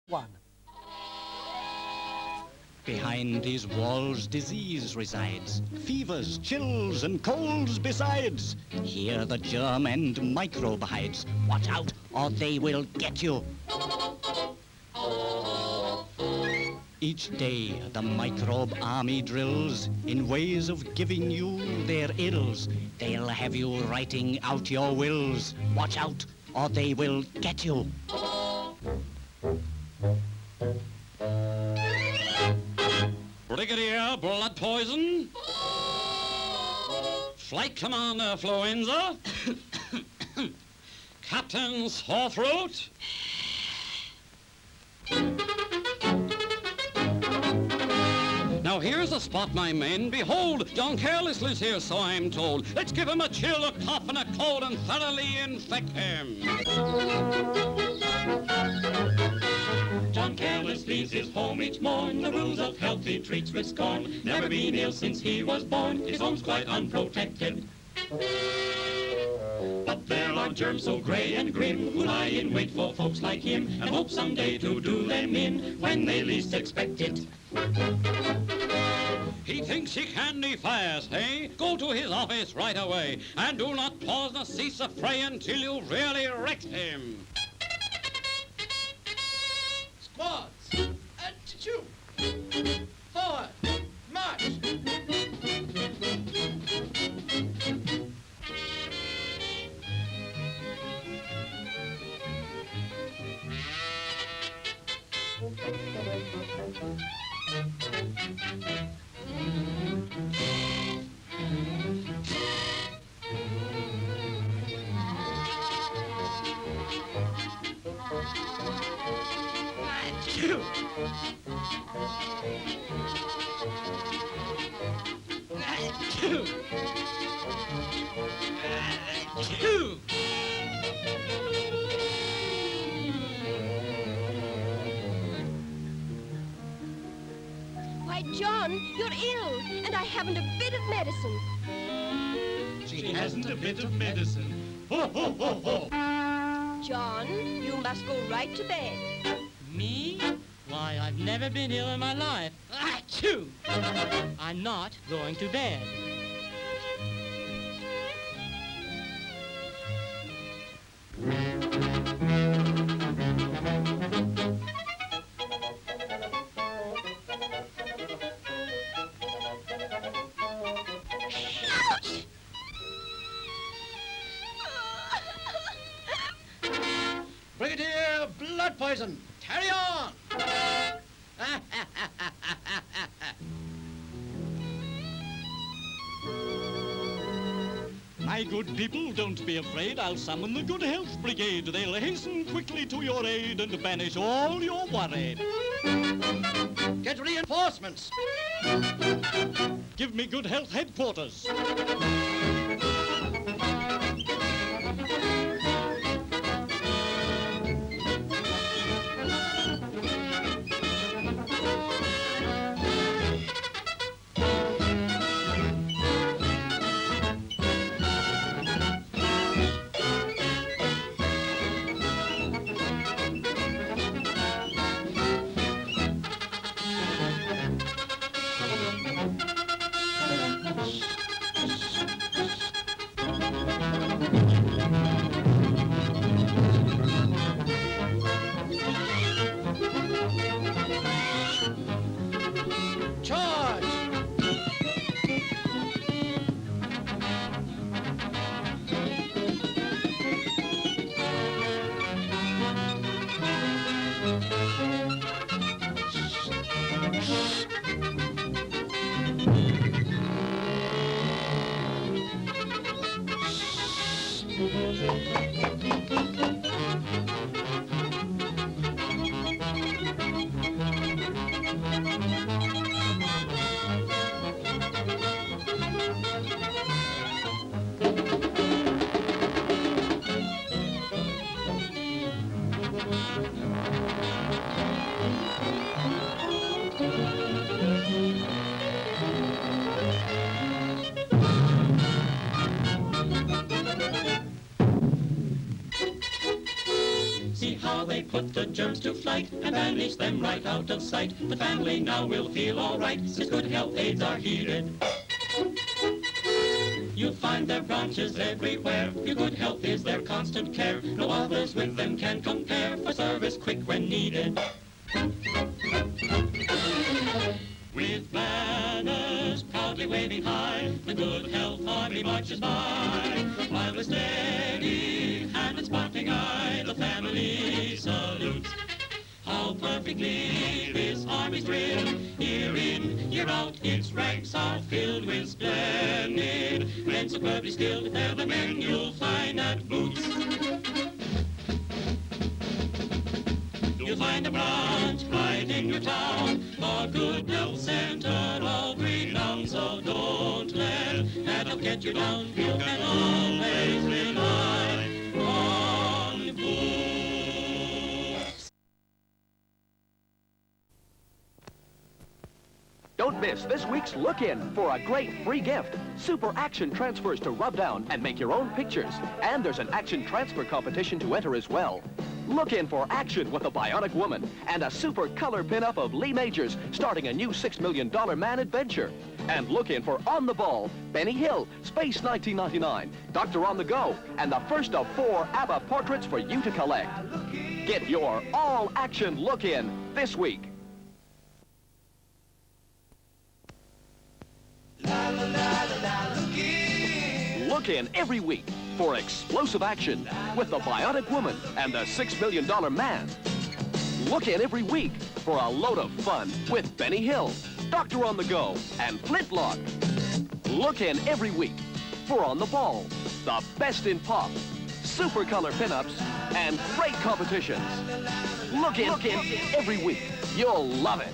1. Behind these walls disease resides, fevers, chills and colds besides. Here the germ and microbe hides. Watch out or they will get you. Each day the microbe army drills in ways of giving you their ills. They'll have you writing out your wills. Watch out or they will get you. Brigadier blood poison, Flight Commander Influenza, Captain sore throat. Now here's the spot, my men. Behold, John Careless lives here, so I'm told. Let's give him a chill, a cough, and a cold, and thoroughly infect him. John Careless leaves his home each morn, the rules of health he treats with scorn. Never been ill since he was born, his home's quite unprotected. But there are germs so grey and grim who lie in wait for folks like him and hope someday to do them in when they least expect it. He thinks he can defy us, eh? Go to his office right away and do not pause nor cease a fray until you really wrecked him. Squads, attitude, forward, march. Why, John, you're ill, and I haven't a bit of medicine. She hasn't a bit of medicine. Ho, ho, ho, ho. John, you must go right to bed. Me? Why, I've never been ill in my life. Achoo! I'm not going to bed. Ouch! Brigadier blood poison, carry on! My good people, don't be afraid. I'll summon the Good Health Brigade. They'll hasten quickly to your aid and banish all your worry. Get reinforcements! Give me Good Health Headquarters. Charge! put the germs to flight and banish them right out of sight. The family now will feel all right, since good health aids are heeded. You'll find their branches everywhere. Your good health is their constant care. No others with them can compare, for service quick when needed. With banners proudly waving high, the good health army marches by. While with steady hand and sparkling eye, the family salutes. How perfectly this army's drilled, year in, year out, its ranks are filled with splendid men superbly skilled. They're the men you'll find at Boots. You'll find a branch right in your town, for good health center of renown. So don't let that help get you down. You can always rely on Boots. Don't miss this week's Look-In for a great free gift. Super Action transfers to rub down and make your own pictures. And there's an action transfer competition to enter as well. Look in for action with the Bionic Woman and a super color pinup of Lee Majors starting a new $6 Million Man adventure. And look in for On the Ball, Benny Hill, Space 1999, Dr. On the Go, and the first of 4 ABBA portraits for you to collect. Get your all-action look-in this week. Look in every week for explosive action with the Bionic Woman and the $6 Million Man. Look in every week for a load of fun with Benny Hill, Dr. On the Go, and Flintlock. Look in every week for On the Ball, the best in pop, super color pinups, and great competitions. Look in every week. You'll love it.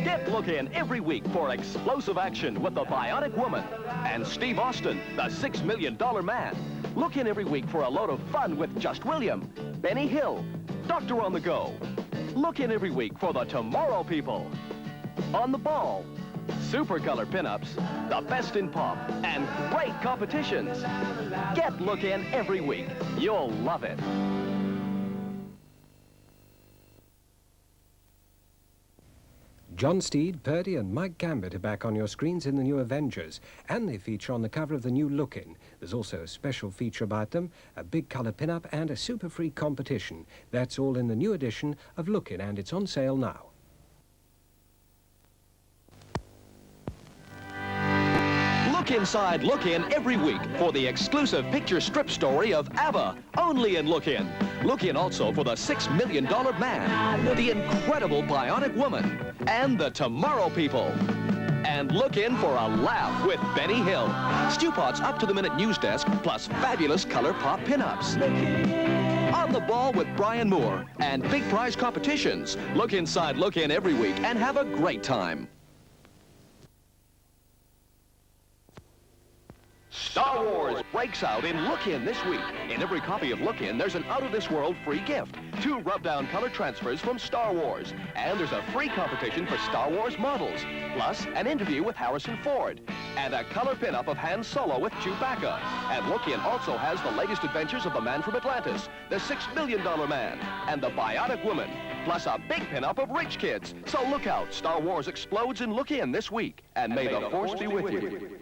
Get Look In every week for explosive action with the Bionic Woman and Steve Austin, the $6 Million Man. Look in every week for a load of fun with Just William, Benny Hill, Dr. On the Go. Look in every week for the Tomorrow People, On the Ball, super color pinups, the best in pop, and great competitions. Get Look In every week. You'll love it. John Steed, Purdy and Mike Gambit are back on your screens in the new Avengers, and they feature on the cover of the new Look-In. There's also a special feature about them, a big colour pin-up and a super free competition. That's all in the new edition of Look-In, and it's on sale now. Look inside Look In every week for the exclusive picture strip story of ABBA, only in Look In. Look in also for the $6 Million Man, the incredible Bionic Woman, and the Tomorrow People. And look in for a laugh with Benny Hill, Stewpot's up-to-the-minute news desk, plus fabulous color pop pinups. On the Ball with Brian Moore, and big prize competitions. Look inside Look In every week and have a great time. Star Wars breaks out in Look In this week. In every copy of Look In, there's an out-of-this-world free gift. 2 rub-down color transfers from Star Wars. And there's a free competition for Star Wars models. Plus, an interview with Harrison Ford. And a color pin-up of Han Solo with Chewbacca. And Look In also has the latest adventures of the man from Atlantis, the $6 Million Man, and the Bionic Woman. Plus a big pin-up of rich kids. So look out, Star Wars explodes in Look In this week. And may the Force be with you.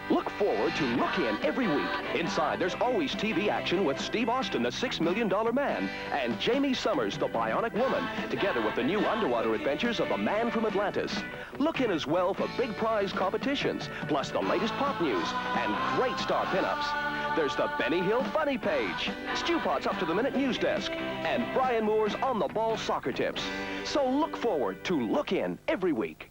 Look forward to Look In every week. Inside, there's always TV action with Steve Austin, the $6 Million Man, and Jamie Summers, the Bionic Woman, together with the new underwater adventures of the man from Atlantis. Look in as well for big prize competitions, plus the latest pop news and great star pinups. There's the Benny Hill Funny Page, Stewpot's up-to-the-minute news desk, and Brian Moore's On the Ball soccer tips. So look forward to Look In every week.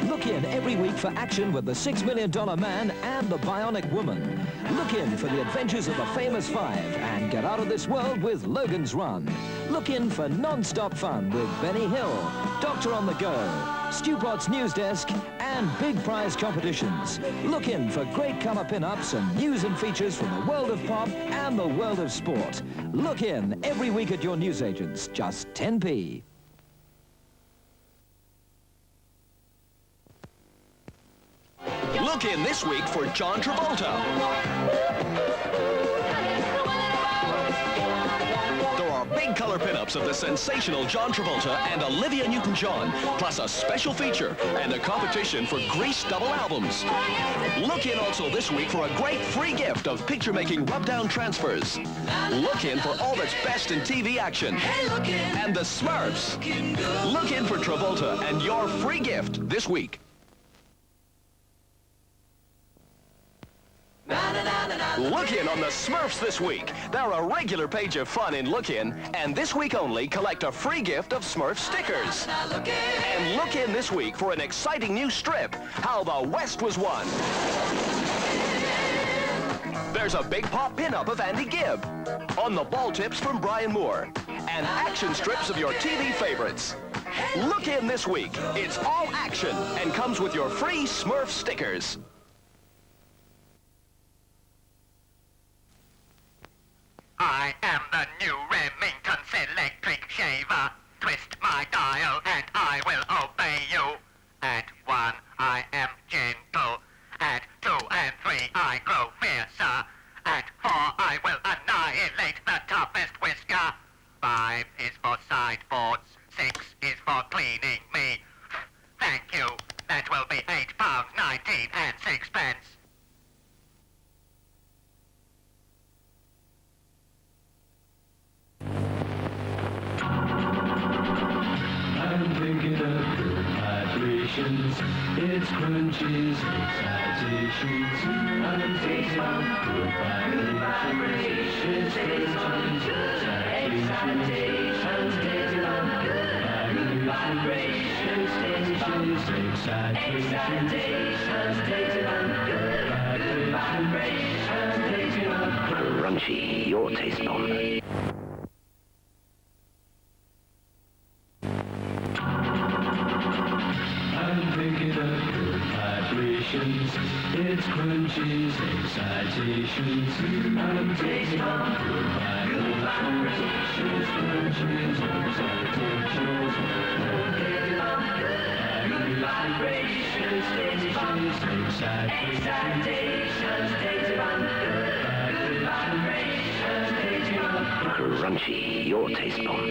Look in every week for action with the $6 Million Man and the Bionic Woman. Look in for the adventures of the famous 5 and get out of this world with Logan's Run. Look in for non-stop fun with Benny Hill, Doctor on the Go, Stewpot's News Desk, and big prize competitions. Look in for great colour pin-ups and news and features from the world of pop and the world of sport. Look in every week at your newsagents, just 10p. Look in this week for John Travolta. There are big color pinups of the sensational John Travolta and Olivia Newton-John, plus a special feature and a competition for Grease double albums. Look in also this week for a great free gift of picture-making rub-down transfers. Look in for all that's best in TV action. And the Smurfs. Look in for Travolta and your free gift this week. Look in on the Smurfs this week. They're a regular page of fun in Look In, and this week only, collect a free gift of Smurf stickers. And look in this week for an exciting new strip, How the West Was Won. There's a big pop pin-up of Andy Gibb, on the ball tips from Brian Moore, and action strips of your TV favorites. Look in this week. It's all action and comes with your free Smurf stickers. I am the new Remington electric shaver. Twist my dial and I will obey you. At 1, I am gentle. At 2 and 3, I grow fiercer. At 4, I will annihilate the toughest whisker. 5 is for sideboards. 6 is for cleaning me. Thank you. That will be £8.19 and 6p. I'm thinking of good vibrations. It's Crunchie's excitations. I'm thinking of good vibrations. It's Crunchie's excitations. I'm thinking of good vibrations. It's Crunchie's excitations. Thinking of good vibrations. Thinking of Crunchy, your taste bomb. I'm thinking of good vibrations. It's Crunchie's excitations. I'm thinking of good vibrations. Crunchie's excitations. I'm thinking of good vibrations. Crunchie's excitations. Thinking of good vibrations. Thinking of Crunchy, your taste bomb.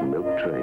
Milk tray.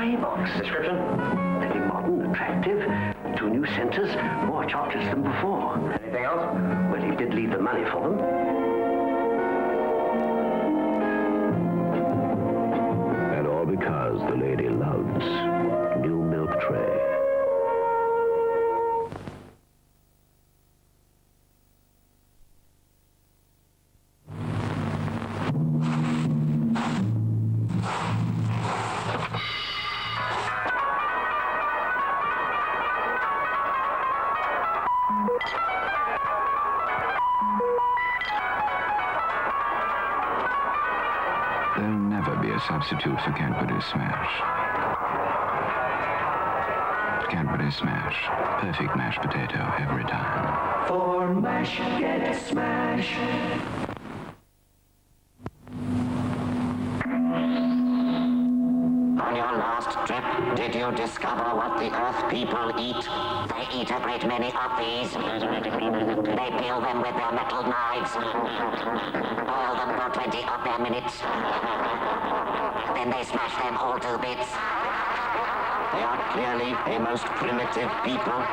tray box. Description? Very modern, attractive. 2 new centres, more chocolates than before. Anything else? Well, he did leave the money for them. And all because the lady loves new milk tray. There'll never be a substitute for Cadbury Smash. Cadbury Smash. Perfect mashed potato every time. For mash, get smash. On your last trip, did you discover what the Earth people eat? They eat a great many of these. They peel them with their metal knives. Boil them for 20 of their minutes. Then they smash them all to bits. They are clearly a most primitive people.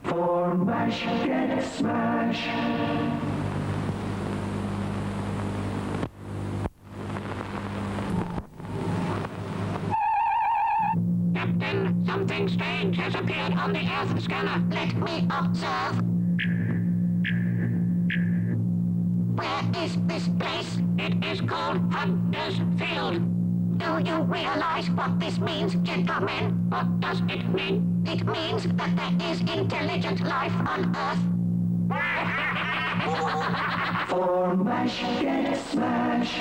For mash, get smash. Captain, something strange has appeared on the Earth scanner. Let me observe. Where is this place? It is called Hunter's Field. Do you realize what this means, gentlemen? What does it mean? It means that there is intelligent life on Earth. For mash, get smash.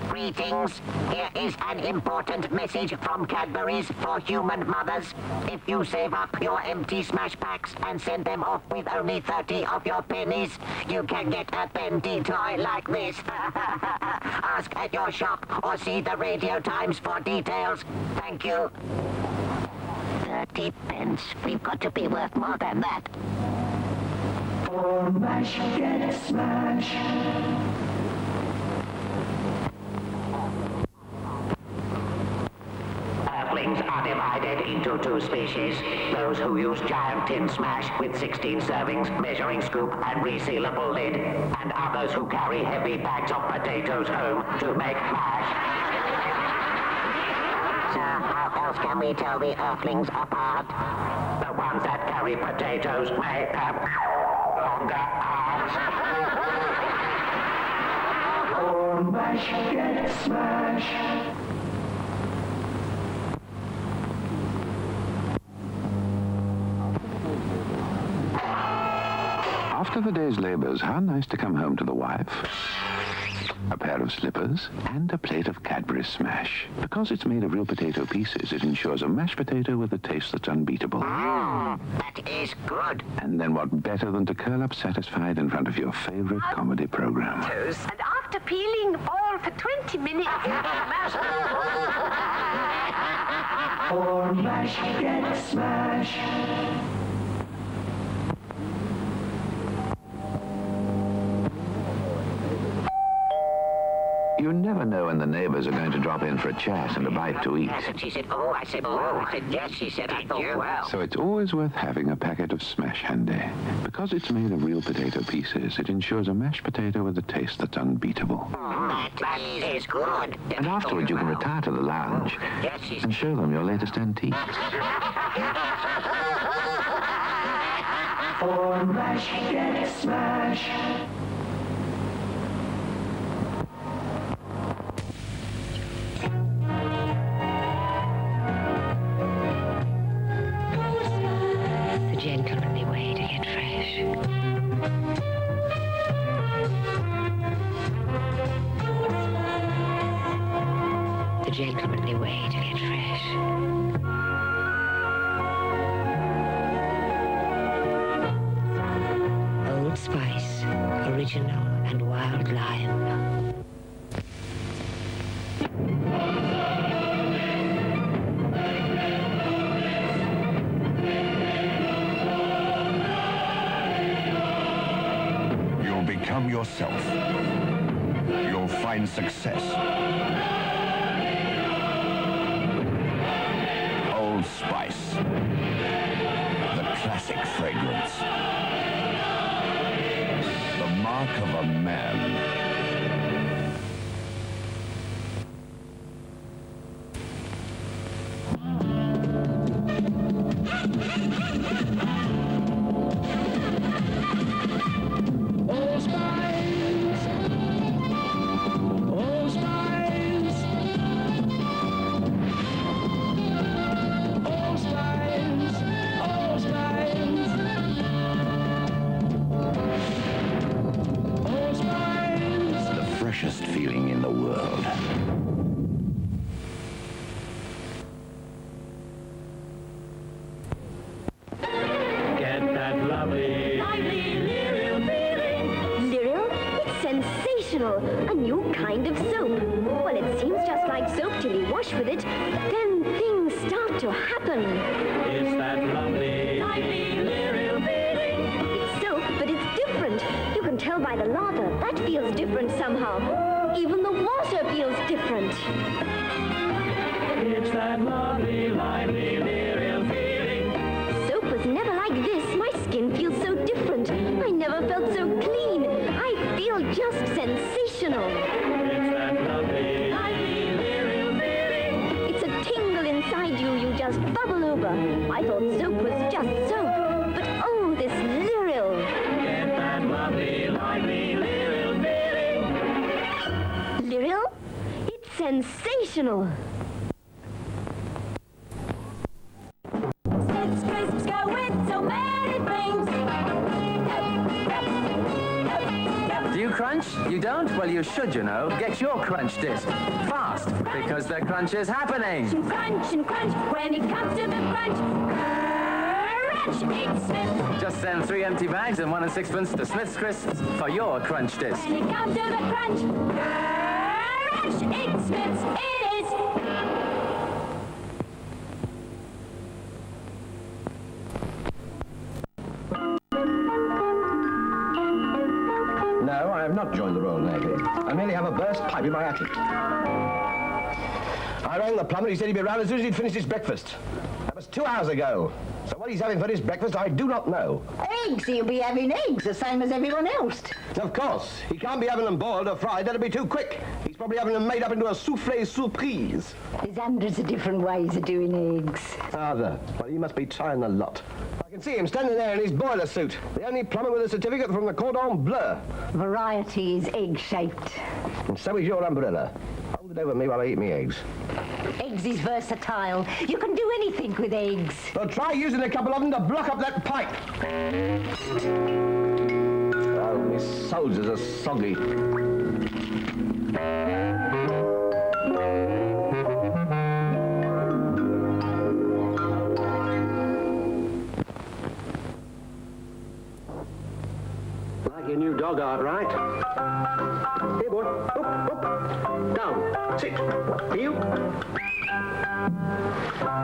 Greetings. Here is an important message from Cadbury's for human mothers. If you save up your empty smash packs and send them off with only 30 of your pennies, you can get a Bendy toy like this. Ask at your shop or see the Radio Times for details. Thank you. 30 pence. We've got to be worth more than that. For mash, get smash. Earthlings are divided into 2 species. Those who use giant tin smash with 16 servings, measuring scoop and resealable lid. And others who carry heavy bags of potatoes home to make mash. Sir, how else can we tell the Earthlings apart? The ones that carry potatoes may have longer arms. For mash, get smash. After the day's labours, how nice to come home to the wife. A pair of slippers and a plate of Cadbury Smash. Because it's made of real potato pieces, it ensures a mashed potato with a taste that's unbeatable. That is good. And then what better than to curl up satisfied in front of your favourite comedy programme? And after peeling all for 20 minutes, For mash, get smash. You never know when the neighbours are going to drop in for a chat and a bite to eat. And she said, oh, I said, oh. I said, yes. She said, I thought, well. So it's always worth having a packet of Smash handy. Because it's made of real potato pieces, it ensures a mashed potato with a taste that's unbeatable. That is good. And afterwards you can retire to the lounge and show them your latest antique. For mash, get smash. the gentlemanly way to get fresh. The gentlemanly way to get fresh. Old Spice, original and wild lime. become yourself. You'll find success. Old Spice. The classic fragrance. The mark of a man. Freshest feeling in the world. Get that lovely, Lyrill feeling. Lyrill? It's sensational. A new kind of soap. Well, it seems just like soap till you wash with it. Then things start to happen. It's that lovely, Lyrill feeling. It's soap, but it's different. You can tell by the lather. That feels different somehow. Even the water feels different. It's that lovely, lively, Lyrill feeling. Soap was never like this. My skin feels so different. I never felt so clean. I feel just sensational. It's that lovely, lively, Lyrill feeling. It's a tingle inside you. You just bubble over. I thought soap was just soap. But oh, this Lyrill. Get that lovely, lively, Lyrill feeling. Lyrill? It's sensational. Since crisps go with so many things. Do you crunch? You don't? Well, you should, you know. Get your crunch disc. Fast, because the crunch is happening. Crunch and crunch, when it comes to the crunch. Crunch, eat Smith. Just send 3 empty bags and 1 and 6pence to Smith's Crisps for your crunch disc. When it comes to the crunch. Crunch, eat Smith's, it is. No, I have not joined the Royal Navy. I merely have a burst pipe in my attic. I rang the plumber. He said he'd be round as soon as he'd finished his breakfast. That was 2 hours ago. So what he's having for his breakfast, I do not know. Eggs. He'll be having eggs, the same as everyone else. Of course. He can't be having them boiled or fried. That'd be too quick. He's probably having them made up into a soufflé surprise. There's hundreds of different ways of doing eggs. Are there? Well, he must be trying the lot. I can see him standing there in his boiler suit. The only plumber with a certificate from the Cordon Bleu. Variety is egg-shaped. And so is your umbrella. Hold it over me while I eat me eggs. Eggs is versatile. You can do anything with eggs. Well, try using a couple of them to block up that pipe. Oh, my soldiers are soggy. Like your new dog art, right? Here, boy. Up, up. Down. Sit. Heel.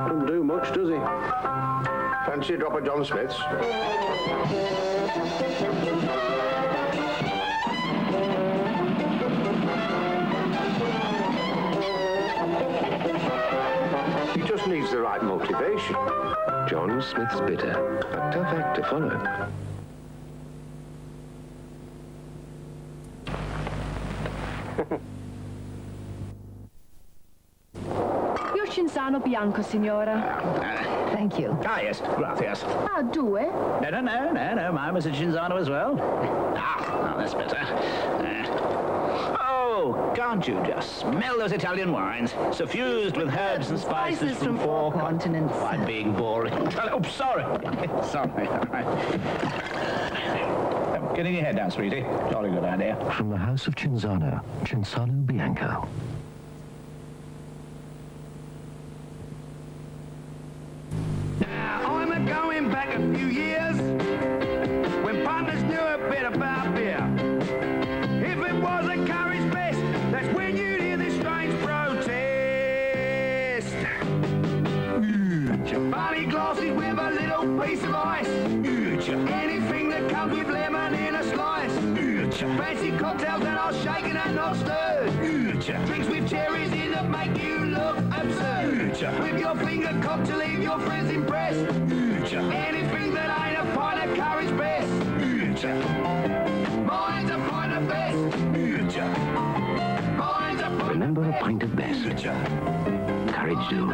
Doesn't do much, does he? Fancy a drop of John Smith's? He just needs the right motivation. John Smith's bitter. A tough act to follow. Io Cinzano bianco, signora. Thank you. Ah, yes. Gracias. Ah, due? No. Mine was a Cinzano as well. Ah, that's better. Oh, can't you just smell those Italian wines? Suffused with herbs and spices from 4 continents. Why, being boring. Oh, sorry. Sorry. Getting your head down, sweetie. Jolly good idea. From the house of Cinzano, Cinzano Bianco. Now, I'm going back a few years when partners knew a bit about beer. If it was a Curry's Best, that's when you'd hear this strange protest. Funny glasses with a little piece of ice. Anything that comes with lemon in a slice. Drinks with cherries in that make you look absurd. With your finger cocked to leave your friends impressed. Anything that ain't a pint of courage best. Mine's a pint of best. Mine's a pint. Remember a pint of best. Courage do.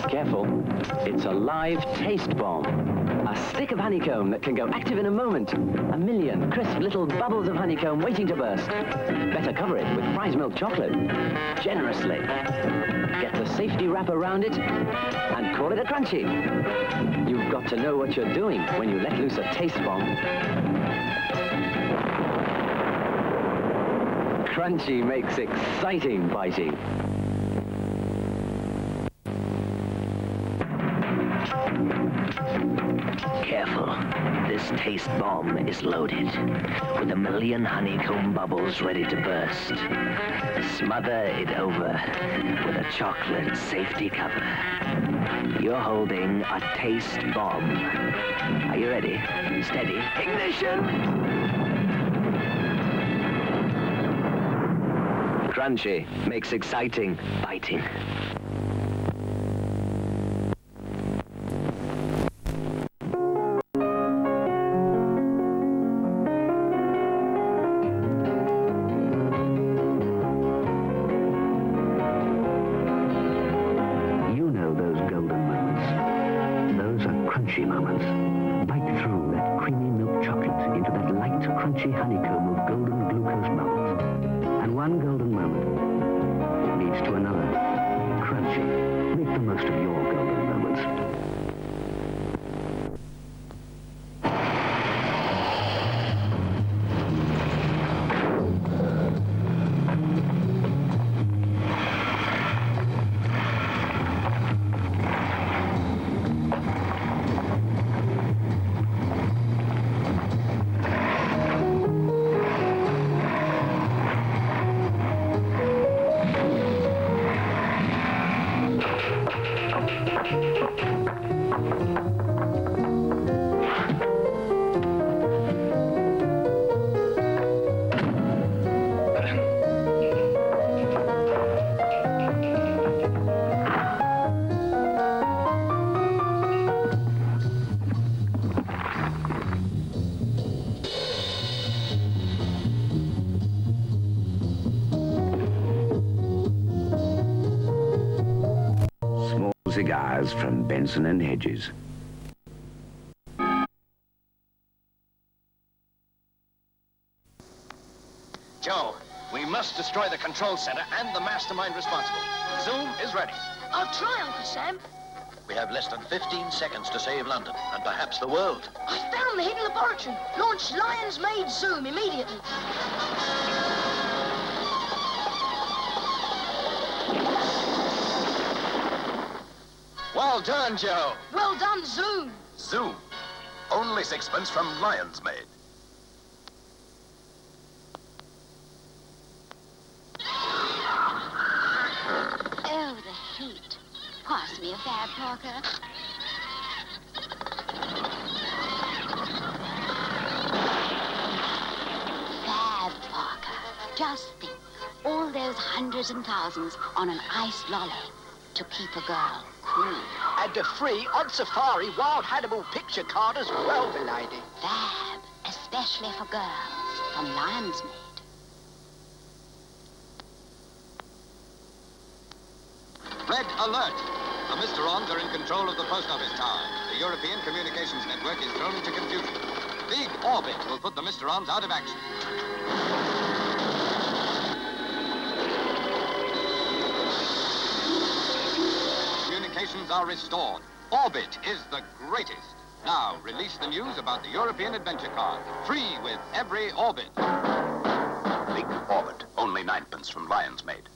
Careful, it's a live taste bomb. A stick of honeycomb that can go active in a moment. 1 million crisp little bubbles of honeycomb waiting to burst. Better cover it with prize milk chocolate. Generously. Get the safety wrap around it and call it a Crunchie. You've got to know what you're doing when you let loose a taste bomb. Crunchie makes exciting biting. Careful. This taste bomb is loaded with 1 million honeycomb bubbles ready to burst. Smother it over with a chocolate safety cover. You're holding a taste bomb. Are you ready? Steady. Ignition! Crunchie makes exciting biting. Moments. Bite through that creamy milk chocolate into that light, crunchy honeycomb of golden glucose bubbles. And one golden moment leads to another. Crunchie. Make the most of your golden moments. Cigars from Benson and Hedges. Joe, we must destroy the control center and the mastermind responsible. Zoom is ready. I'll try, Uncle Sam. We have less than 15 seconds to save London, and perhaps the world. I found the hidden laboratory. Launch Lion's-made Zoom immediately. Well done, Joe. Well done, Zoom. Zoom. Only sixpence from Lion's Made. Oh, the heat. Pass me a fab, Parker. Fab, Parker. Just think. All those hundreds and thousands on an iced lolly to keep a girl cool. And a free on-safari wild Hannibal picture card as well, milady. Fab, especially for girls, from Lion's Made. Red alert! The Mysterons are in control of the post office tower. The European communications network is thrown into confusion. Big orbit will put the Mysterons out of action. Communications are restored. Orbit is the greatest. Now, release the news about the European Adventure Card. Free with every Orbit. Big Orbit, only 9p from Lion's Made.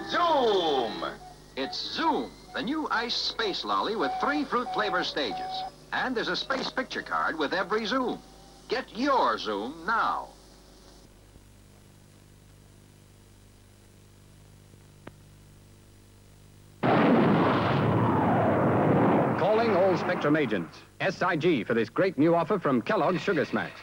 Zoom! It's Zoom, the new ice space lolly with 3 fruit flavor stages. And there's a space picture card with every Zoom. Get your Zoom now. Calling all Spectrum agents. SIG for this great new offer from Kellogg Sugar Smacks.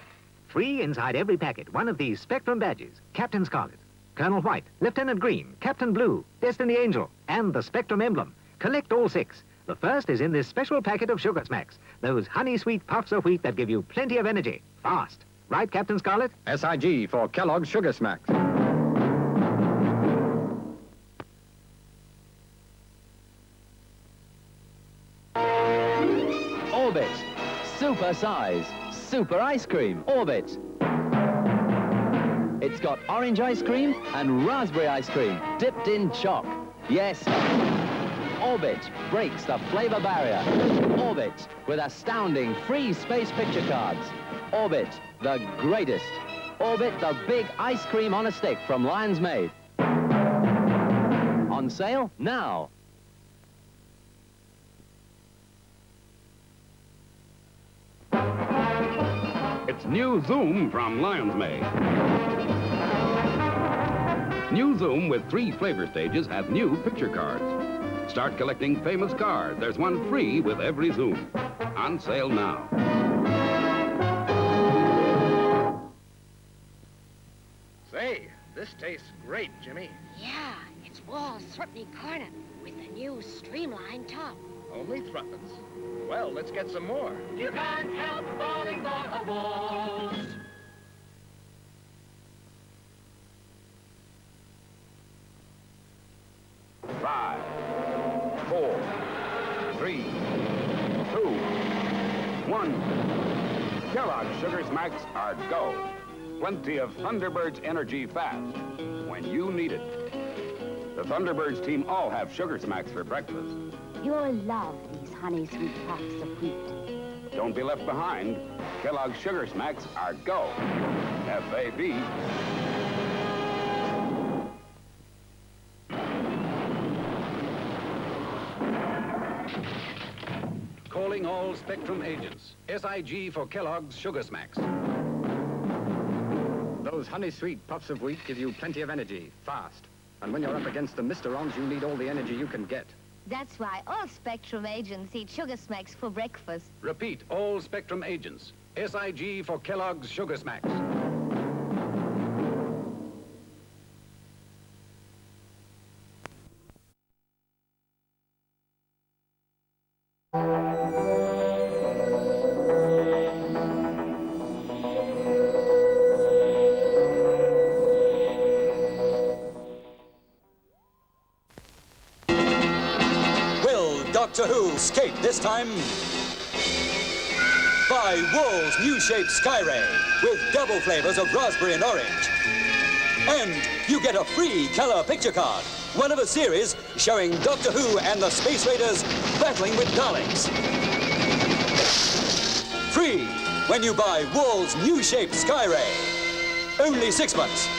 Free inside every packet, one of these Spectrum badges. Captain Scarlet, Colonel White, Lieutenant Green, Captain Blue, Destiny Angel, and the Spectrum emblem. Collect all 6. The first is in this special packet of Sugar Smacks. Those honey-sweet puffs of wheat that give you plenty of energy. Fast. Right, Captain Scarlet? SIG for Kellogg Sugar Smacks. Orbit. Super size. Super ice cream. Orbit. It's got orange ice cream and raspberry ice cream dipped in chalk. Yes. Orbit breaks the flavor barrier. Orbit with astounding free space picture cards. Orbit, the greatest. Orbit, the big ice cream on a stick from Lion's Made. On sale now. It's new Zoom from Lion's Made. New Zoom with 3 flavor stages has new picture cards. Start collecting famous cards. There's one free with every Zoom. On sale now. Say, this tastes great, Jimmy. Yeah, its walls certainly cornered with the new streamlined top. Only threepence. Well, let's get some more. You can't help falling for a waltz. Five, 4, 3, 2, 1. Kellogg Sugar Smacks are go. Plenty of Thunderbird's energy fast when you need it. The Thunderbirds team all have Sugar Smacks for breakfast. You'll love these honey-sweet puffs of wheat. Don't be left behind. Kellogg Sugar Smacks are go. F-A-B. Calling all Spectrum agents. SIG for Kellogg's Sugar Smacks. Those honey-sweet puffs of wheat give you plenty of energy, fast. And when you're up against the Mr-Ons, you need all the energy you can get. That's why all Spectrum agents eat Sugar Smacks for breakfast. Repeat, all Spectrum agents. SIG for Kellogg's Sugar Smacks. Doctor Who skate this time? Buy Wool's new shape Skyray with double flavors of raspberry and orange. And you get a free color picture card, one of a series showing Doctor Who and the Space Raiders battling with Daleks. Free when you buy Wool's new shape Skyray. Only 6 months.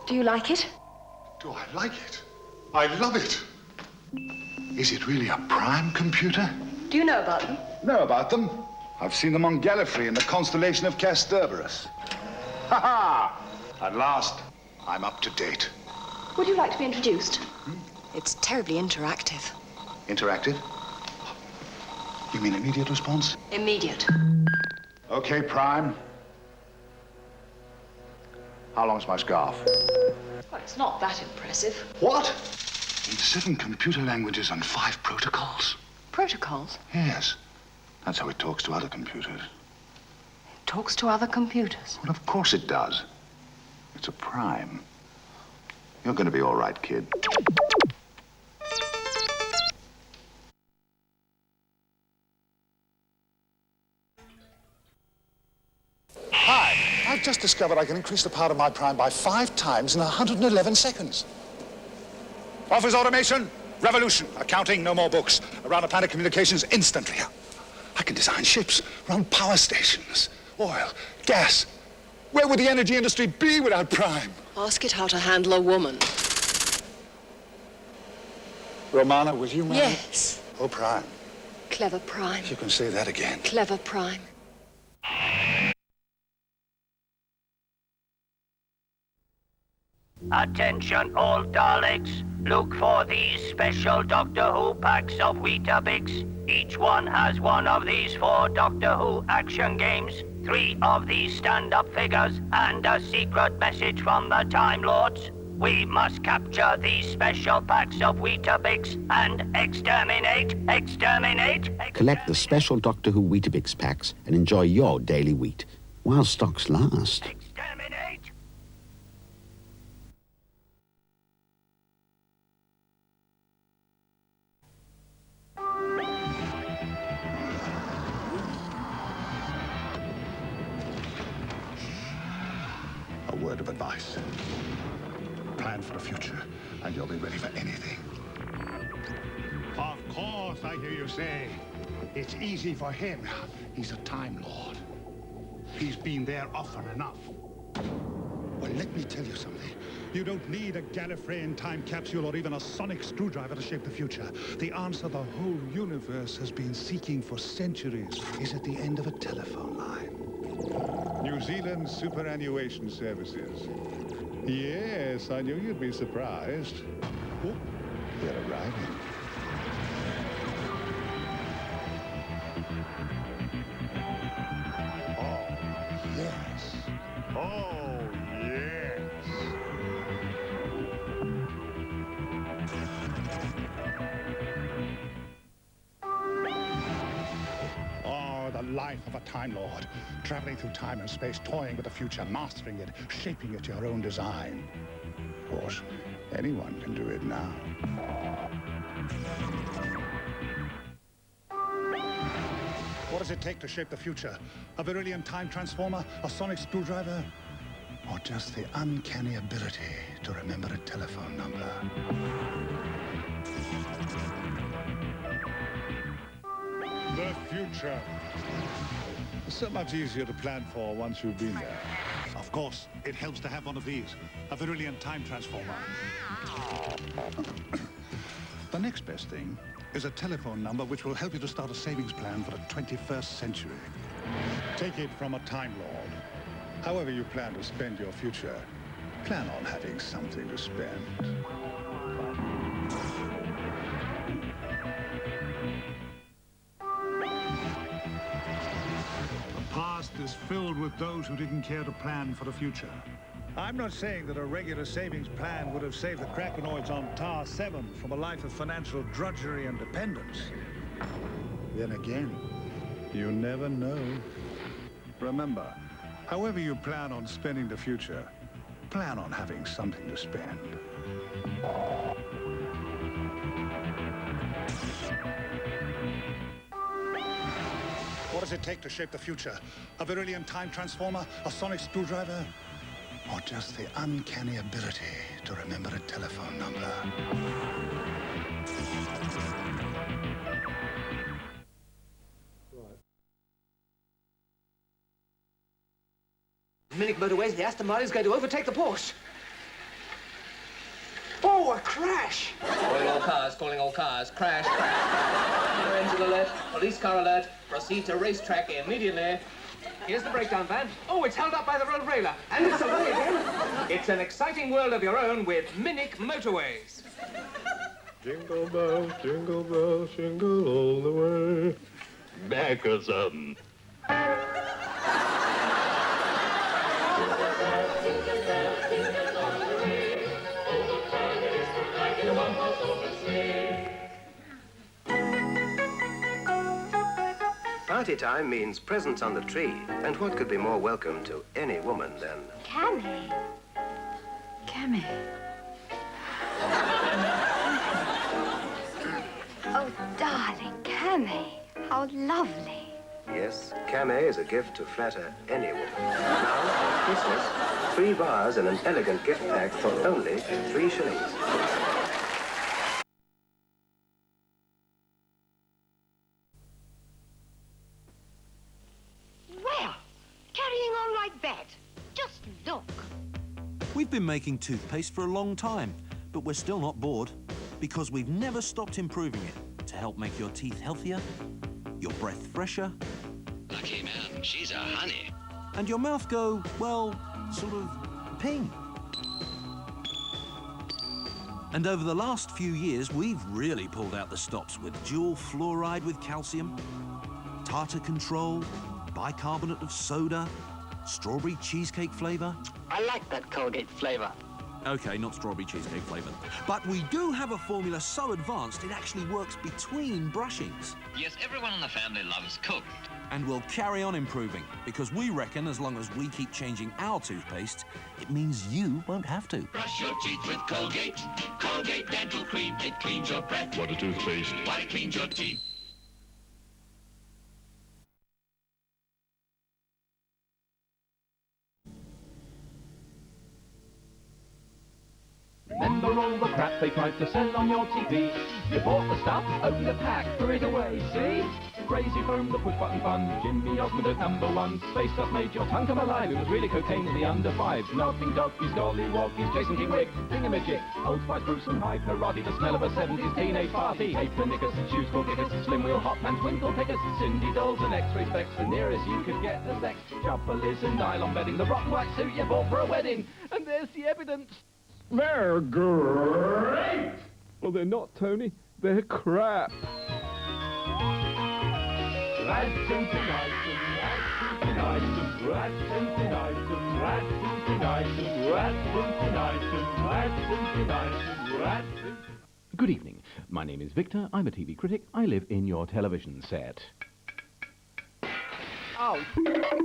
Do you like it? Do I like it? I love it. Is it really a prime computer? Do you know about them? Know about them? I've seen them on Gallifrey in the constellation of Castorberus. Ha-ha! At last, I'm up to date. Would you like to be introduced? It's terribly interactive. Interactive? You mean immediate response? Immediate. Okay, Prime. How long's my scarf? Well, it's not that impressive. What? In 7 computer languages and 5 protocols? Protocols? Yes. That's how it talks to other computers. It talks to other computers? Well, of course it does. It's a prime. You're going to be all right, kid. I've just discovered I can increase the power of my prime by 5 times in 111 seconds. Office automation, revolution. Accounting, no more books. Around the planet, communications instantly. I can design ships, run power stations, oil, gas. Where would the energy industry be without prime? Ask it how to handle a woman. Romana, will you mind? Yes. Oh, prime. Clever prime. If you can say that again. Clever prime. Attention all Daleks. Look for these special Doctor Who packs of Weetabix. Each one has one of these 4 Doctor Who action games, 3 of these stand-up figures, and a secret message from the Time Lords. We must capture these special packs of Weetabix and exterminate. Collect the special Doctor Who Weetabix packs and enjoy your daily wheat while stocks last. Exterminate. A word of advice. Plan for the future, and you'll be ready for anything. Of course, I hear you say. It's easy for him. He's a Time Lord. He's been there often enough. Well, let me tell you something. You don't need a Gallifreyan time capsule or even a sonic screwdriver to shape the future. The answer the whole universe has been seeking for centuries is at the end of a telephone line. New Zealand Superannuation Services. Yes, I knew you'd be surprised. Oh, they're arriving. Oh, yes. Oh, yes. Oh, the life of a Time Lord. Traveling through time and space, toying with the future, mastering it, shaping it your own design. Of course, anyone can do it now. What does it take to shape the future? A beryllium time transformer? A sonic screwdriver? Or just the uncanny ability to remember a telephone number? The future. So much easier to plan for once you've been there. Of course, it helps to have one of these, a beryllium time transformer. The next best thing is a telephone number which will help you to start a savings plan for the 21st century. Take it from a Time Lord. However you plan to spend your future, plan on having something to spend. The past is filled with those who didn't care to plan for the future. I'm not saying that a regular savings plan would have saved the Krakenoids on Tar 7 from a life of financial drudgery and dependence. Then again, you never know. Remember, however you plan on spending the future, plan on having something to spend. What does it take to shape the future? A beryllium time transformer? A sonic screwdriver? Or just the uncanny ability to remember a telephone number? Minute motorways, the Aston Martin is going to overtake the Porsche. Oh, a crash! Calling all cars, crash. Fire engine alert, police car alert, proceed to racetrack immediately. Here's the breakdown van. Oh, it's held up by the road railer. And it's away again. It's an exciting world of your own with Minic Motorways. Jingle bells, jingle all the way. Back or something. Party time means presents on the tree, and what could be more welcome to any woman than... Cammy. Cammy. Oh, darling, Cammy. How lovely. Yes, Camé is a gift to flatter any woman. Now, for Christmas, 3 bars and an elegant gift pack for only 3 shillings. Well, carrying on like that. Just look. We've been making toothpaste for a long time, but we're still not bored because we've never stopped improving it to help make your teeth healthier, your breath fresher. Lucky man, she's a honey. And your mouth go, well, sort of ping. And over the last few years, we've really pulled out the stops with dual fluoride with calcium, tartar control, bicarbonate of soda, strawberry cheesecake flavour. I like that Colgate flavour. OK, not strawberry cheesecake flavoured. But we do have a formula so advanced it actually works between brushings. Yes, everyone in the family loves Coke. And we'll carry on improving, because we reckon as long as we keep changing our toothpaste, it means you won't have to. Brush your teeth with Colgate. Colgate Dental Cream. It cleans your breath. What a toothpaste. While it cleans your teeth. Remember all the crap they tried to sell on your TV? You bought the stuff, opened the pack, threw it away, see? Crazy Foam, the push-button fun, Jimmy Osmond at #1. Space Stuff made your tongue come alive, it was really cocaine to the under 5s. Nothing doggies, gollywoggies, Jason King Wig, Thingamajig, Old Spice, Bruce and High Karate, the smell of a 70s teenage party. Apron knickers, shoes for kickers, Slim Wheel, Hot Pants, Twinkle Pickers, Cindy Dolls and X-ray specs, the nearest you could get to sex. Chopperless and nylon bedding, the rotten white suit you bought for a wedding. And there's the evidence. They're great! Well, they're not, Tony. They're crap. Good evening. My name is Victor. I'm a TV critic. I live in your television set. Oh.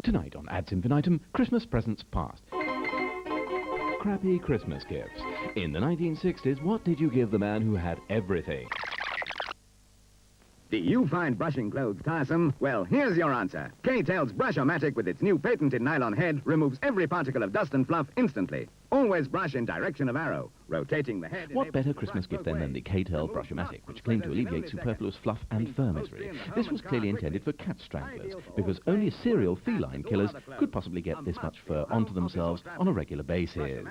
Tonight on Ads Infinitum, Christmas presents past. Crappy Christmas gifts. In the 1960s, what did you give the man who had everything? Do you find brushing clothes tiresome? Well, here's your answer. K-Tel's Brush-O-Matic with its new patented nylon head removes every particle of dust and fluff instantly. Always brush in direction of arrow, rotating the head... What better Christmas gift then than the K-Tel Brush-O-Matic, which claimed to alleviate superfluous fluff and fur misery? This was clearly intended for cat stranglers, because only serial feline killers could possibly get this much fur onto themselves on a regular basis.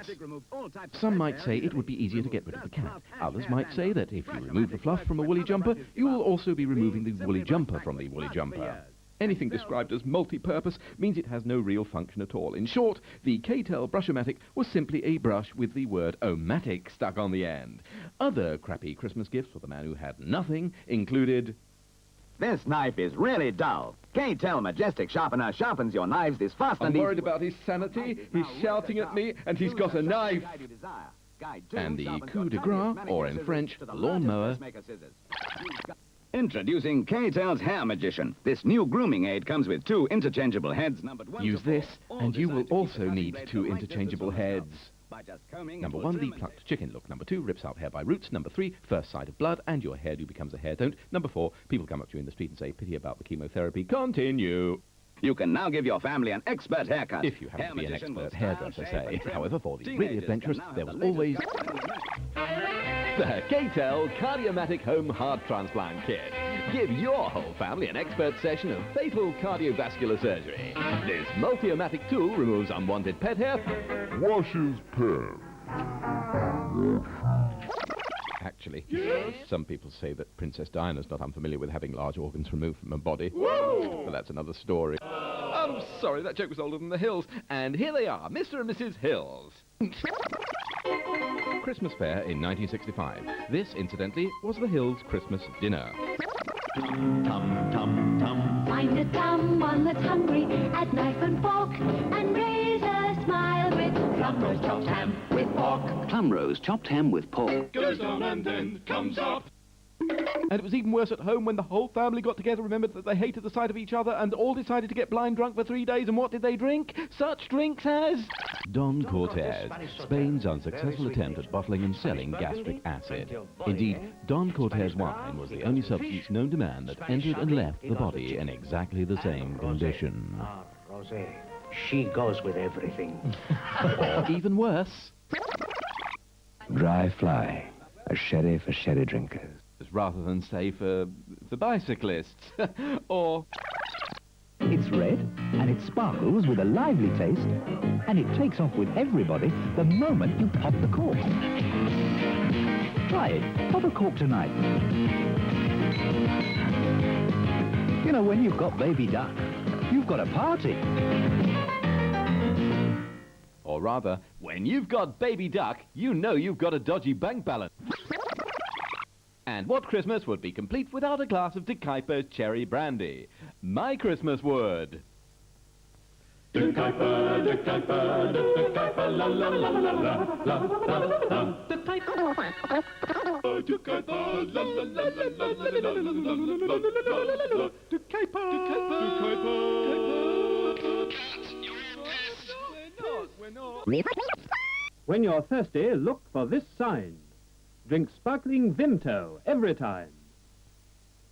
Some might say it would be easier to get rid of the cat. Others might say that if you remove the fluff from a woolly jumper, you will also be removing the woolly jumper from the woolly jumper. Anything described as multi-purpose means it has no real function at all. In short, the K-Tel Brush-O-Matic was simply a brush with the word "O-Matic" stuck on the end. Other crappy Christmas gifts for the man who had nothing included... This knife is really dull. K-Tel Majestic Sharpener sharpens your knives this fast and... I'm worried about his sanity. He's shouting at me, and he's got a knife. And the coup de grace, or in French, lawnmower... Introducing K-Tel's Hair Magician. This new grooming aid comes with 2 interchangeable heads numbered 1 Use this, and you will also need 2 interchangeable heads. Number 1, the plucked chicken look. Number 2, rips out hair by roots. Number 3, first sight of blood, and your hairdo becomes a hair don't. Number 4, people come up to you in the street and say, pity about the chemotherapy. Continue. You can now give your family an expert haircut. If you happen to be an expert hairdresser, say. However, for the really adventurous, there was always... the K-Tel Cardiomatic Home Heart Transplant Kit. Give your whole family an expert session of fatal cardiovascular surgery. This multi-o-matic tool removes unwanted pet hair, washes pet. Actually, some people say that Princess Diana's not unfamiliar with having large organs removed from her body. But that's another story. I'm sorry, that joke was older than the Hills. And here they are, Mr. and Mrs. Hills. Christmas fair in 1965. This, incidentally, was the Hills' Christmas dinner. Tum, tum, tum, tum. Find a someone that's hungry at knife and fork and raise a smile with Plumrose chopped ham with pork. Plumrose chopped ham with pork. Goes down and then comes up. And it was even worse at home when the whole family got together, remembered that they hated the sight of each other, and all decided to get blind drunk for 3 days. And what did they drink? Such drinks as... Don Cortez, Spain's unsuccessful attempt at bottling and selling gastric acid. Indeed, Don Cortez wine was the only substance known to man that entered and left the body in exactly the same condition. Rosé. She goes with everything. Or even worse... Dry fly. A sherry for sherry drinkers. Rather than, say, for bicyclists. Or... It's red, and it sparkles with a lively taste, and it takes off with everybody the moment you pop the cork. Try it. Pop a cork tonight. You know, when you've got baby duck, you've got a party. Or rather, when you've got baby duck, you know you've got a dodgy bank balance. And what Christmas would be complete without a glass of De Kuyper's cherry brandy? My Christmas would. De Kuyper, De Kuyper, De Kuyper, la la la la la la la la. De Kuyper, De Kuyper, la la la la la la la la la. De Kuyper, De Kuyper. We're not. When you're thirsty, look for this sign. Drink sparkling Vimto every time.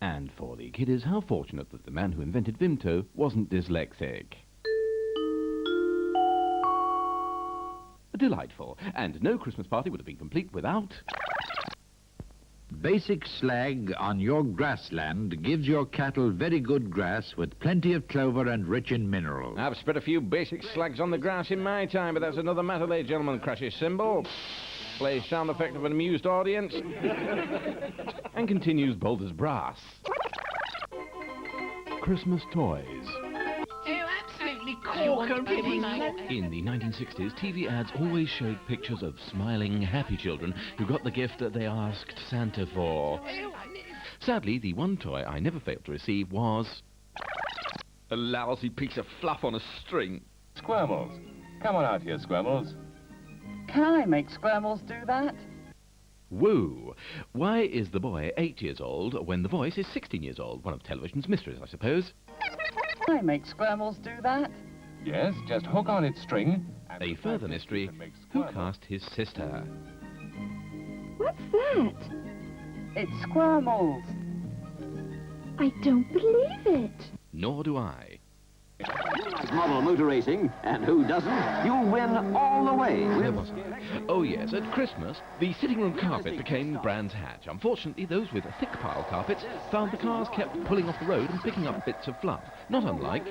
And for the kiddies, how fortunate that the man who invented Vimto wasn't dyslexic. Delightful. And no Christmas party would have been complete without... Basic slag on your grassland gives your cattle very good grass with plenty of clover and rich in minerals. I've spread a few basic slags on the grass in my time, but that's another matter, ladies and gentlemen. Crashes cymbal. Plays sound effect of an amused audience. And continues bold as brass. Christmas toys. Oh, absolutely corker-ridding. In the 1960s, TV ads always showed pictures of smiling, happy children who got the gift that they asked Santa for. Sadly, the one toy I never failed to receive was... a lousy piece of fluff on a string. Squirmels. Come on out here, Squirmels. Can I make Squirmels do that? Woo! Why is the boy 8 years old when the voice is 16 years old? One of television's mysteries, I suppose. Can I make Squirmels do that? Yes, just hook on its string. A further mystery, who cast his sister? What's that? It's Squirmels. I don't believe it. Nor do I. Model motor racing, and who doesn't? You'll win all the way. Where was I? Oh yes, at Christmas, the sitting room carpet became Brands Hatch. Unfortunately, those with thick pile carpets found the cars kept pulling off the road and picking up bits of fluff. Not unlike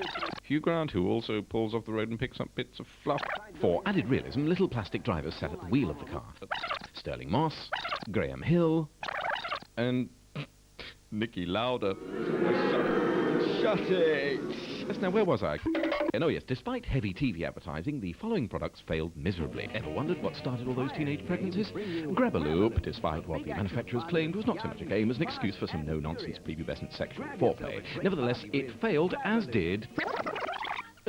Hugh Grant, who also pulls off the road and picks up bits of fluff. For added realism, little plastic drivers sat at the wheel of the car. Sterling Moss, Graham Hill, and Nicky Lauder. Shut it! Yes, now where was I? And oh yes, despite heavy TV advertising, the following products failed miserably. Ever wondered what started all those teenage pregnancies? Grab-a-loop, despite what the manufacturers claimed, was not so much a game as an excuse for some no-nonsense prepubescent sexual foreplay. Nevertheless, it failed, as did...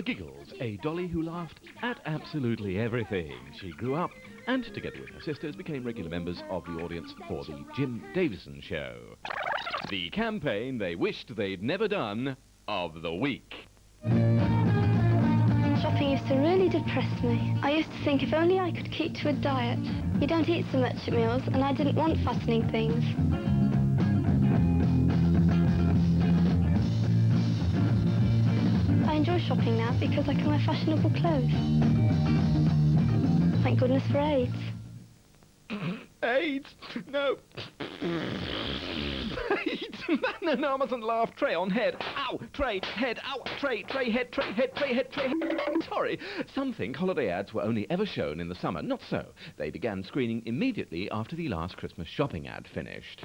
Giggles, a dolly who laughed at absolutely everything. She grew up, and together with her sisters, became regular members of the audience for the Jim Davison Show. The campaign they wished they'd never done of the week. Shopping used to really depress me. I used to think if only I could keep to a diet. You don't eat so much at meals, and I didn't want fattening things. I enjoy shopping now because I can wear fashionable clothes. Thank goodness for AIDS. AIDS? No. No, I mustn't laugh. Tray on head. Ow! Tray, head, ow! Tray, head, tray, head, tray, head, tray, head. Sorry. Some think holiday ads were only ever shown in the summer. Not so. They began screening immediately after the last Christmas shopping ad finished.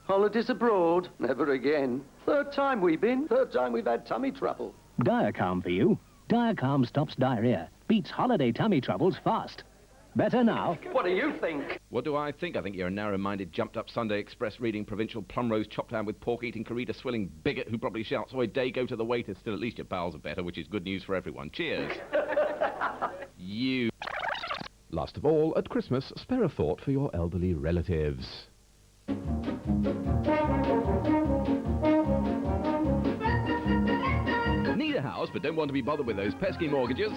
Holidays abroad? Never again. Third time we've been. Third time we've had tummy trouble. Diacalm for you. Diacalm stops diarrhea. Beats holiday tummy troubles fast. Better now. What do you think? What do I think? I think you're a narrow-minded, jumped-up Sunday Express reading provincial plum rose chopped down with pork-eating corrida swilling bigot who probably shouts, "Oi, day, go to the waiter." Still, at least your bowels are better, which is good news for everyone. Cheers. You. Last of all, at Christmas, spare a thought for your elderly relatives. Need a house but don't want to be bothered with those pesky mortgages?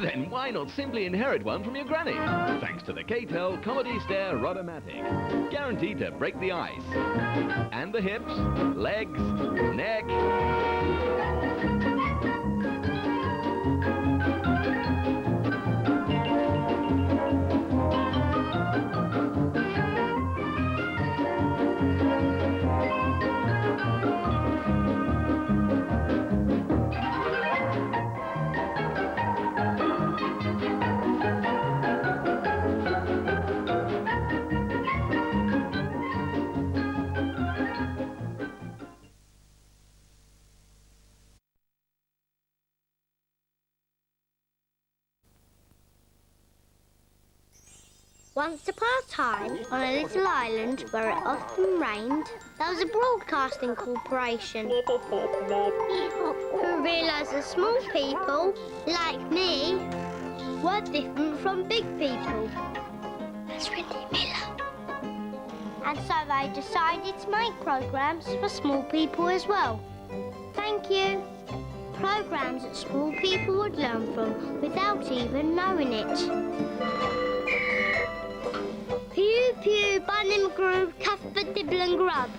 Then why not simply inherit one from your granny? Thanks to the K-Tel Comedy Stair Rodomatic. Guaranteed to break the ice. And the hips, legs, neck. Once upon a time, on a little island where it often rained, there was a broadcasting corporation who realised that small people, like me, were different from big people. That's Wendy Miller. And so they decided to make programmes for small people as well. Thank you. Programmes that small people would learn from without even knowing it. Pew, pew, Bunham Groove, Cuthbert, Dibble and Grub.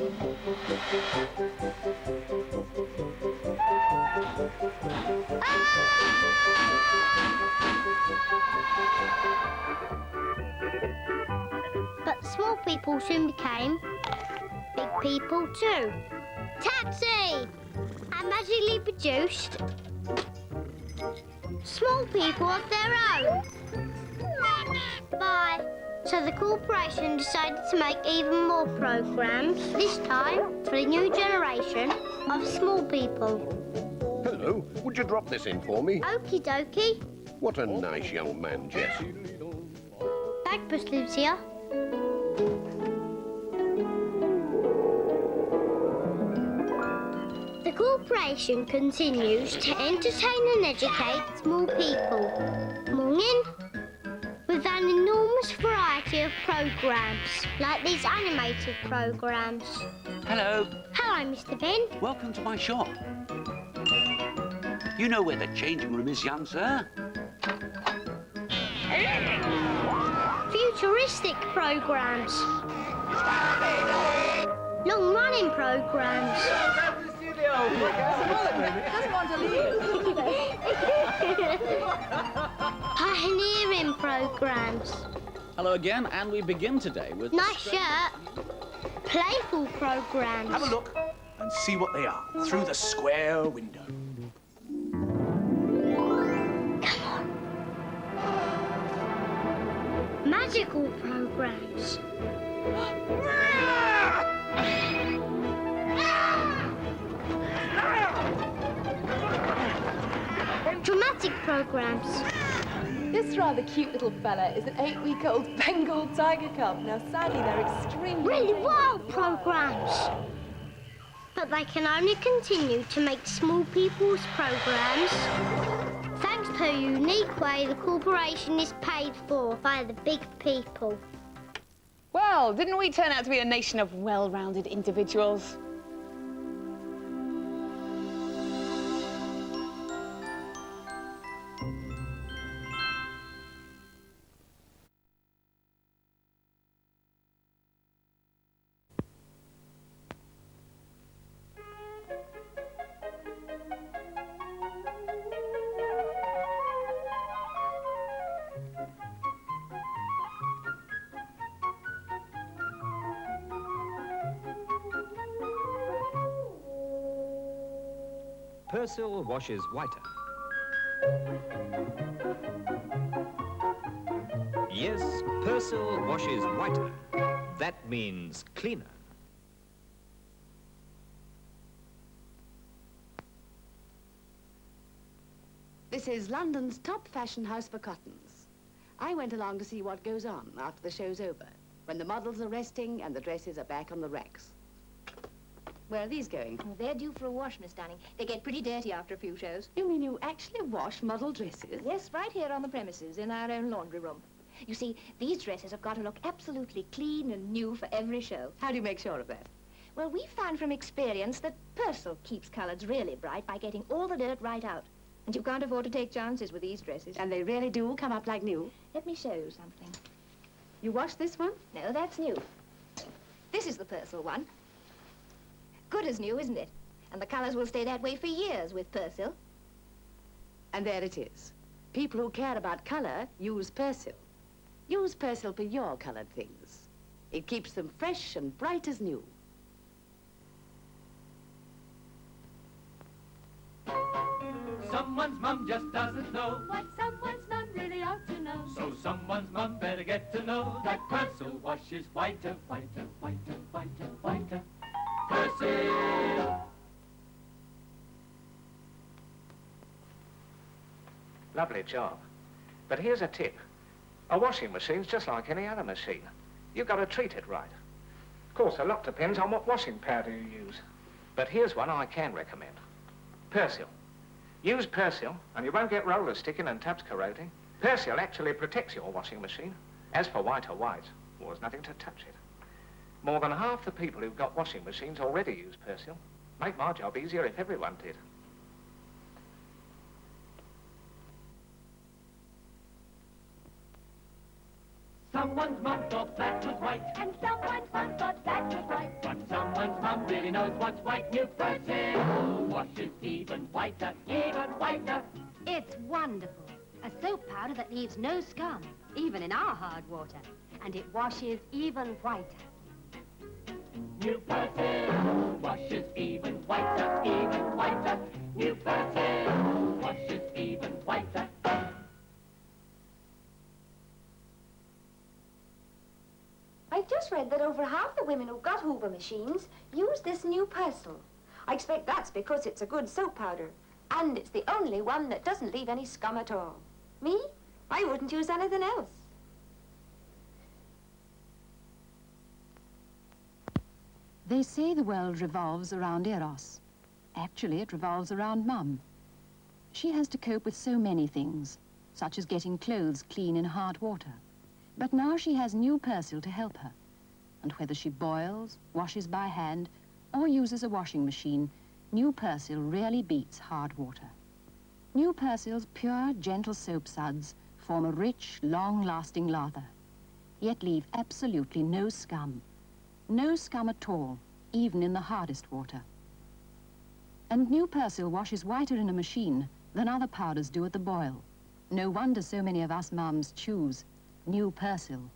But small people soon became big people too. Taxi! And magically produced small people of their own. Bye. So the corporation decided to make even more programmes, this time for the new generation of small people. Hello, would you drop this in for me? Okie dokie. What a nice young man, Jess. Bagpuss lives here. The corporation continues to entertain and educate small people. Morning. With an enormous variety of programmes, like these animated programmes. Hello. Hello, Mr. Ben. Welcome to my shop. You know where the changing room is, young sir? Futuristic programmes. Long-running programmes. Doesn't want to leave. Pioneering programmes. Hello again, and we begin today with... Nice shirt. Playful programmes. Have a look and see what they are through the square window. Come on. Magical programmes. Dramatic programmes. This rather cute little fella is an 8-week-old Bengal tiger cub. Now, sadly, they're extremely... Really wild programmes. But they can only continue to make small people's programmes thanks to a unique way the corporation is paid for by the big people. Well, didn't we turn out to be a nation of well-rounded individuals? Persil washes whiter. Yes, Persil washes whiter. That means cleaner. This is London's top fashion house for cottons. I went along to see what goes on after the show's over, when the models are resting and the dresses are back on the racks. Where are these going? Oh, they're due for a wash, Miss Dunning. They get pretty dirty after a few shows. You mean you actually wash model dresses? Yes, right here on the premises, in our own laundry room. You see, these dresses have got to look absolutely clean and new for every show. How do you make sure of that? Well, we found from experience that Persil keeps colours really bright by getting all the dirt right out. And you can't afford to take chances with these dresses. And they really do come up like new. Let me show you something. You washed this one? No, that's new. This is the Persil one. Good as new, isn't it? And the colours will stay that way for years with Persil. And there it is. People who care about colour use Persil. Use Persil for your coloured things. It keeps them fresh and bright as new. Someone's mum just doesn't know What someone's mum really ought to know. So someone's mum better get to know that Persil washes whiter, whiter, whiter, whiter, whiter. Persil! Lovely job. But here's a tip. A washing machine's just like any other machine. You've got to treat it right. Of course, a lot depends on what washing powder you use. But here's one I can recommend. Persil. Use Persil, and you won't get rollers sticking and tabs corroding. Persil actually protects your washing machine. As for white or white, well, there's nothing to touch it. More than half the people who've got washing machines already use Persil. Make my job easier if everyone did. Someone's mum thought black was white, And someone's mum thought that was white. but someone's mum really knows what's white. New Persil washes even whiter, even whiter. It's wonderful. A soap powder that leaves no scum, even in our hard water. And it washes even whiter. New Persil washes even whiter, even whiter. New Persil washes even whiter. I've just read that over half the women who've got Hoover machines use this new Persil. I expect that's because it's a good soap powder. And it's the only one that doesn't leave any scum at all. Me? I wouldn't use anything else. They say the world revolves around Eros. Actually, it revolves around Mum. She has to cope with so many things, such as getting clothes clean in hard water. But now she has new Persil to help her. And whether she boils, washes by hand, or uses a washing machine, new Persil really beats hard water. New Persil's pure, gentle soap suds form a rich, long-lasting lather, yet leave absolutely no scum. No scum at all, even in the hardest water. And new Persil washes whiter in a machine than other powders do at the boil. No wonder so many of us mums choose new Persil.